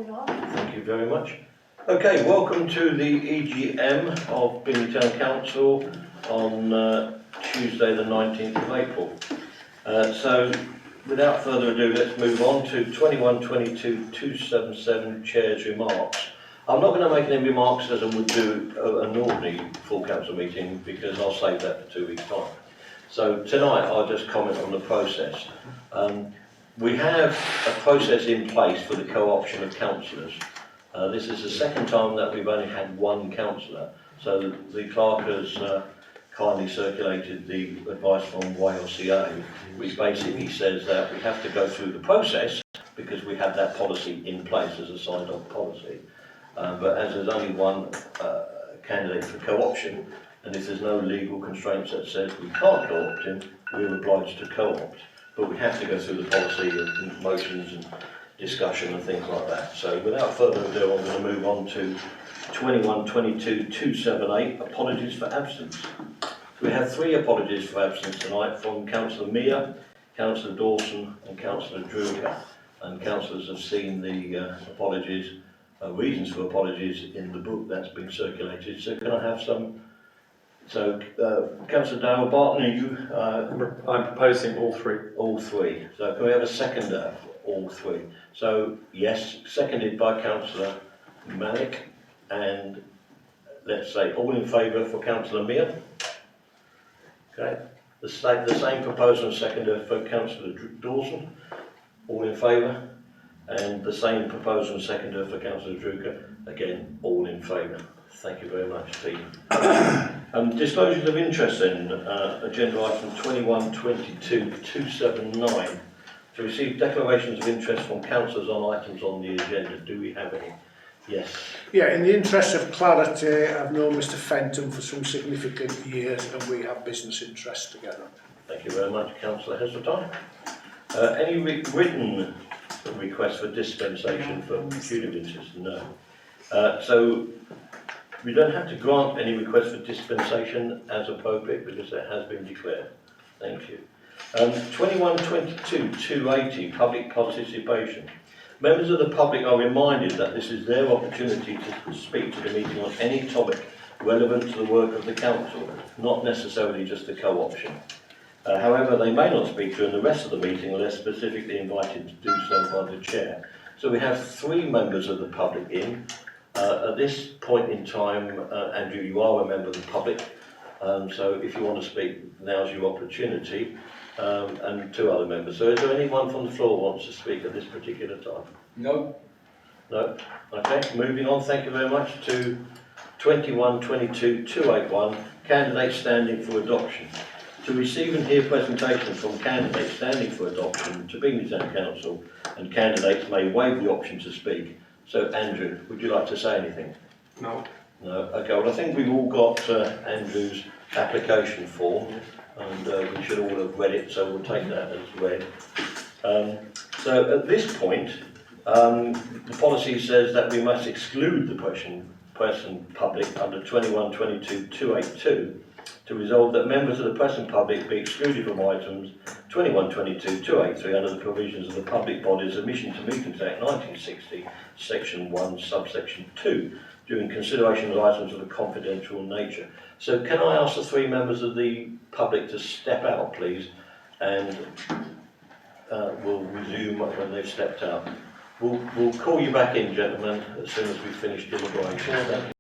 Thank you very much. Okay, welcome to the EGM of Bingley Town Council on Tuesday the 19th of April. So without further ado, let's move on to 21-22-277 Chair's Remarks. I'm not going to make any remarks as I would do an ordinary full council meeting because I'll save that for 2 weeks' time. So tonight I'll just comment on the process. We have a process in place for the co-option of councillors. This is the second time that we've only had one councillor. So the clerk has kindly circulated the advice from YLCA, which basically says that we have to go through the process because we have that policy in place as a signed-off policy. But as there's only one candidate for co-option, and if there's no legal constraints that says we can't co-opt him, we're obliged to co-opt. But we have to go through the policy of motions and discussion and things like that. So without further ado, I'm going to move on to 21-22-278, apologies for absence. We have 3 apologies for absence tonight from Councillor Mia, Councillor Dawson and Councillor Druger. And councillors have seen the apologies, reasons for apologies in the book that's been circulated. So can I have some? So, Councillor Dale Barton, are you? I'm proposing all 3. All 3. So can we have a seconder for all 3? So, yes, seconded by Councillor Malik. And let's say all in favour for Councillor Mia. Okay. The same proposal and seconder for Councillor Dawson. All in favour. And the same proposal and seconder for Councillor Druger. Again, all in favour. Thank you very much, team. Disclosures of interest then, agenda item 21-22-279. To receive declarations of interest from councillors on items on the agenda. Do we have any? Yes. Yeah, in the interest of clarity, I've known Mr Fenton for some significant years and we have business interests together. Thank you very much, Councillor Heseltine. Any written requests for dispensation for pecuniary interest? No. So we don't have to grant any request for dispensation as appropriate because it has been declared. Thank you. 21-22-280, public participation. Members of the public are reminded that this is their opportunity to speak to the meeting on any topic relevant to the work of the council, not necessarily just the co-option. However, they may not speak during the rest of the meeting unless specifically invited to do so by the chair. So we have 3 members of the public in. At this point in time, Andrew, you are a member of the public, so if you want to speak, now's your opportunity, and 2 other members. So is there anyone from the floor who wants to speak at this particular time? No. No? Okay, moving on, thank you very much, to 21-22-281, candidates standing for adoption. To receive and hear presentations from candidates standing for adoption to Bingley Town Council, and candidates may waive the option to speak. So, Andrew, would you like to say anything? No. No? Okay, well, I think we've all got Andrew's application form, and we should all have read it, so we'll take that as read. So, at this point, the policy says that we must exclude the person public under 21-22-282 to resolve that members of the press and public be excluded from items 21-22-283 under the provisions of the Public Bodies Admission to Meetings Act 1960, Section 1, Subsection 2, during consideration of items of a confidential nature. So can I ask the 3 members of the public to step out, please, and we'll resume when they've stepped out. We'll call you back in, gentlemen, as soon as we've finished deliberations. Thank you.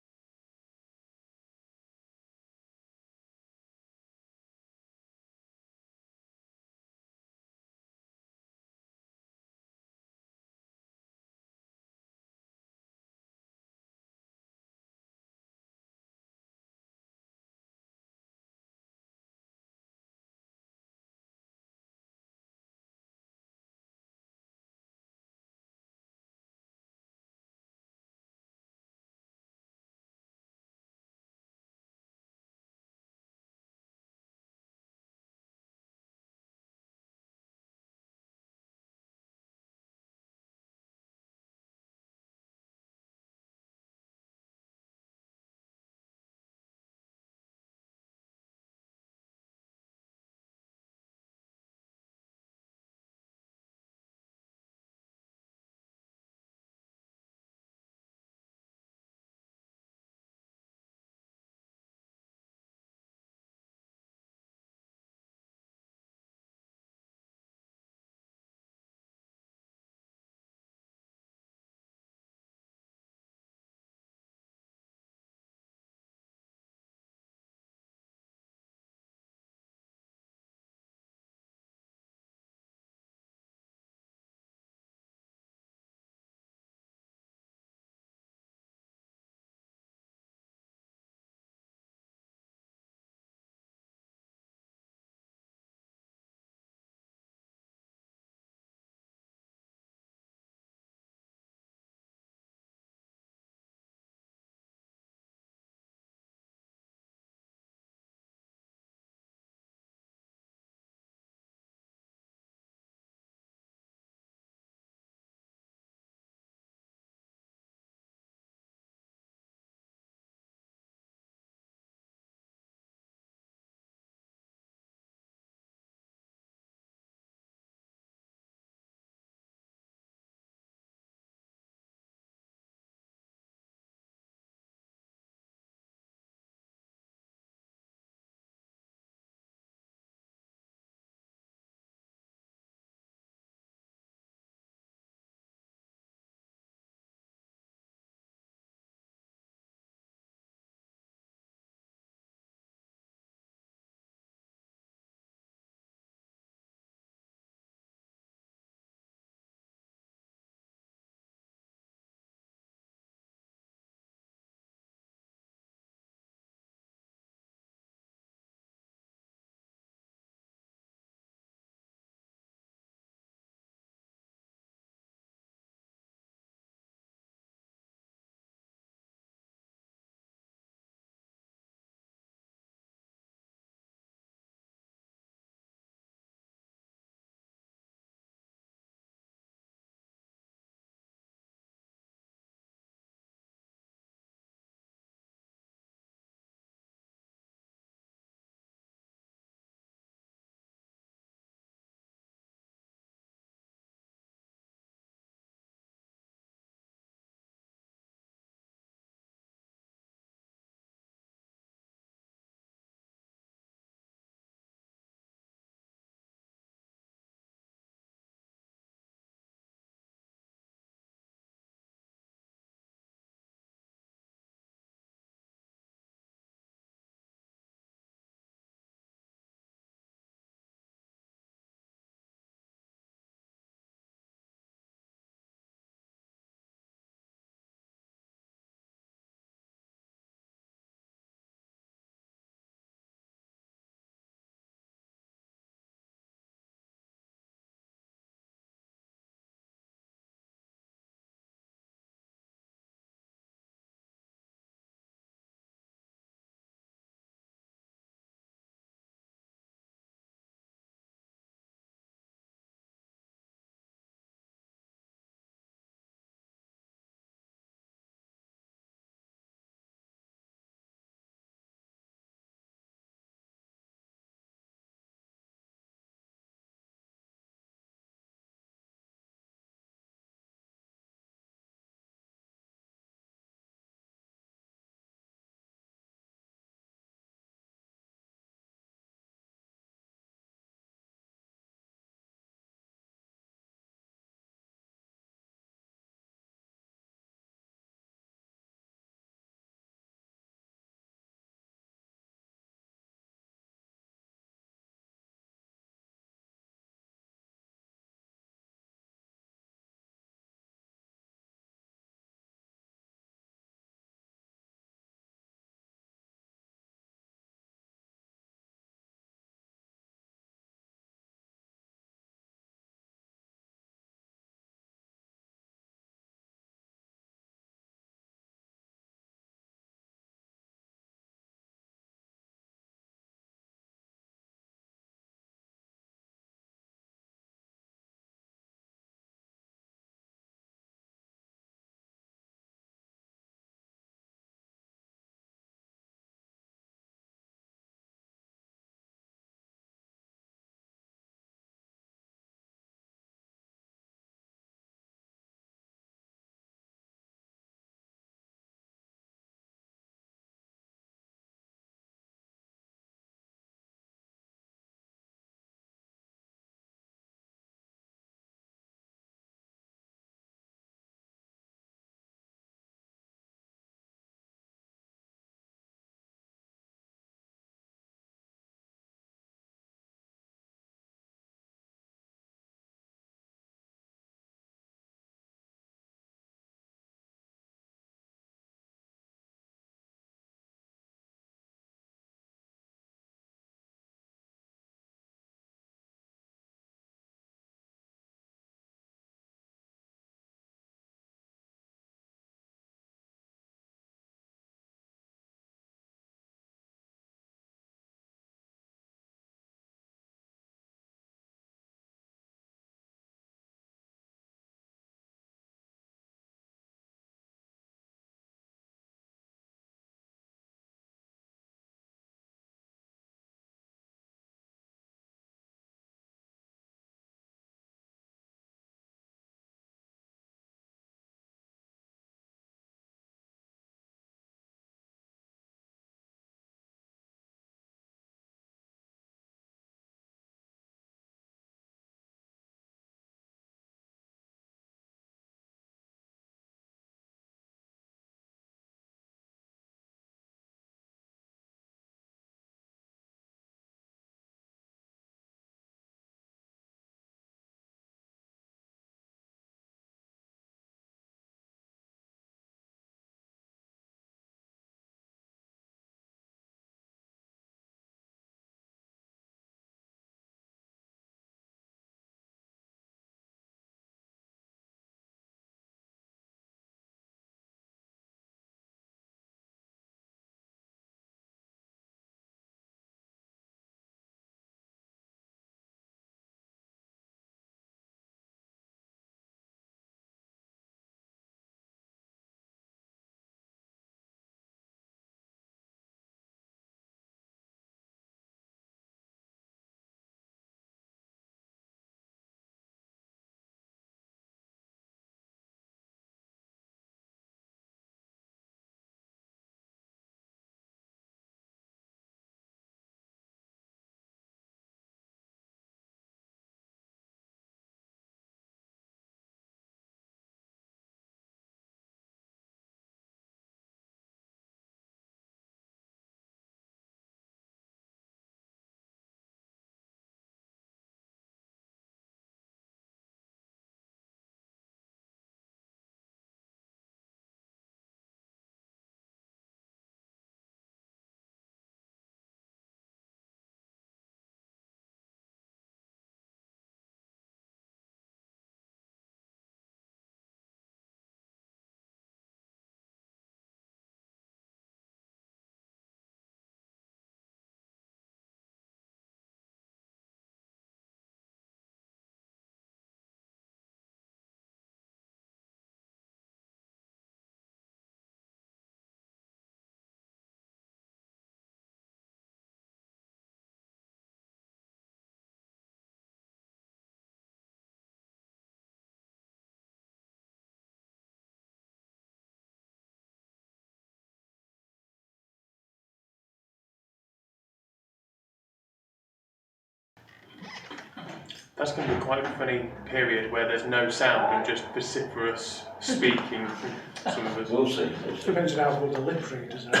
That's going to be quite a funny period where there's no sound and just vociferous speaking from some of us. We'll see. We'll see. Depends on how good the lip read, doesn't it?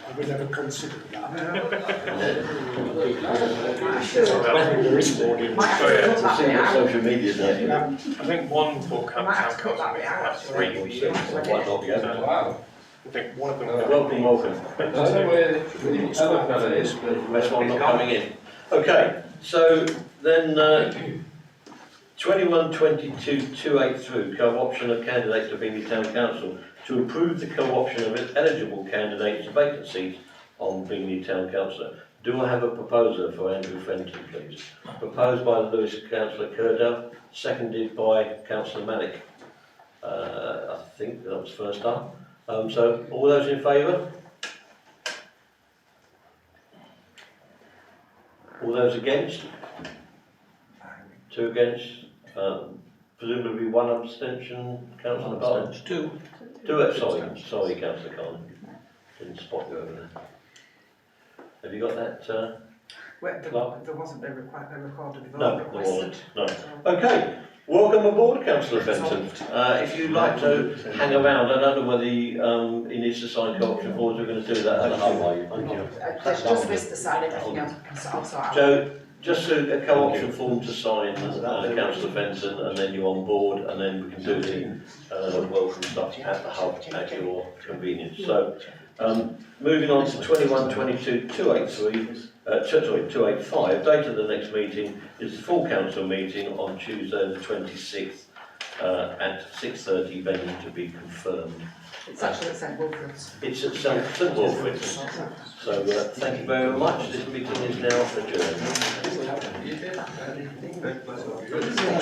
I would never consider that. We'll see what social media does. Yeah. I think one full town council meeting has 3 We'll weeks. see. Might not be able to. I think one of them. Welcome, welcome. Rest one not coming in. Okay, so then 21-22-283, co-option of candidates to Bingley Town Council to approve the co-option of eligible candidates to vacancies on Bingley Town Council. Do I have a proposer for Andrew Fenton, please? Proposed by Lewis Councillor Curdell, seconded by Councillor Malik. I think that was first up. So all those in favour? All those against? 2 against, presumably 1 abstention, Councillor Carlin? 2. 2, sorry Councillor Carlin. Didn't spot you over there. Have you got that, There wasn't a recorded vote No, there requested. wasn't, no. Okay, welcome aboard, Councillor Fenton. If you'd like to hang around, I don't know whether he needs to sign co-option forms, we're going to do that at the home, are you? Thank you. Just this to sign everything else, I'll sort out. Joe, just a co-option form to sign, Councillor Fenton, and then you're on board, and then we can do the welcome stuff at the hub at your convenience. So, moving on to 21-22-283, 285, date of the next meeting is the full council meeting on Tuesday the 26th at 6:30, venue to be confirmed. It's actually at St Wilfrid's. It's at St Wilfrid's. So thank you very much. This meeting is now adjourned.